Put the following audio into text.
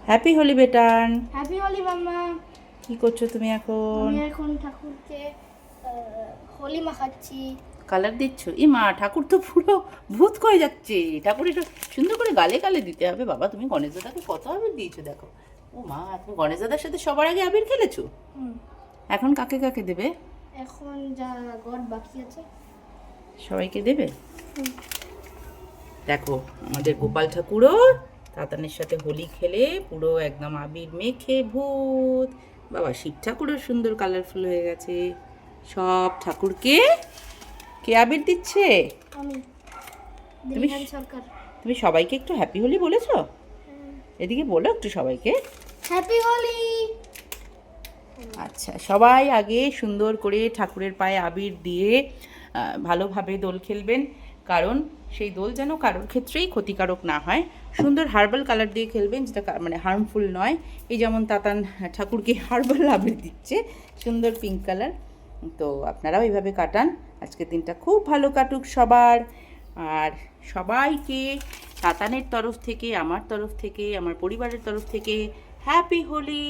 Happy Holi বেটান। Happy Holi মাম্মা। কি করছো তুমি এখন? আমি এখন ঠাকুরকে হোলি মাখাচ্ছি। কালার দিচ্ছ? মা, ঠাকুর তো পুরো ভূত হয়ে যাচ্ছে। ঠাকুর একটু সুন্দর করে গালে গালে দিতে হবে। বাবা, তুমি গণেশ দাদাকে কত আবির দিয়েছো দেখো। ও মা, তুমি গণেশ দাদার সাথে সবার আগে আবির খেলেছো। এখন কাকে কাকে দেবে? এখন যা গড বাকি আছে সবাইকে দেবে। দেখো, আমাদের গোপাল ঠাকুরও তাতানের সাথে হোলি খেলে পুরো একদম আবির মেখে ভূত। বাবা, শিব ঠাকুরও সুন্দর কালারফুল হয়ে গেছে। সব ঠাকুরকে কে আবির দিচ্ছে? আমি তুমি দিলহান সরকার। তুমি সবাইকে একটু হ্যাপি হোলি বলেছো? এদিকে বলো একটু সবাইকে। হ্যাপি হোলি। আচ্ছা, সবাই আগে সুন্দর করে ঠাকুরের পায়ে আবির দিয়ে ভালোভাবে দোল খেলবেন, কারণ সেই দোল যেন কারোর ক্ষেত্রেই ক্ষতিকারক না হয়। সুন্দর হার্বাল কালার দিয়ে খেলবেন, যেটা মানে হার্মফুল নয়। এই যেমন তাতান ঠাকুরকে হার্বাল আবির দিচ্ছে, সুন্দর পিঙ্ক কালার। তো আপনারাও এইভাবে কাটান। আজকের দিনটা খুব ভালো কাটুক সবার। আর সবাইকে তাতানের তরফ থেকে, আমার তরফ থেকে, আমার পরিবারের তরফ থেকে হ্যাপি হোলি।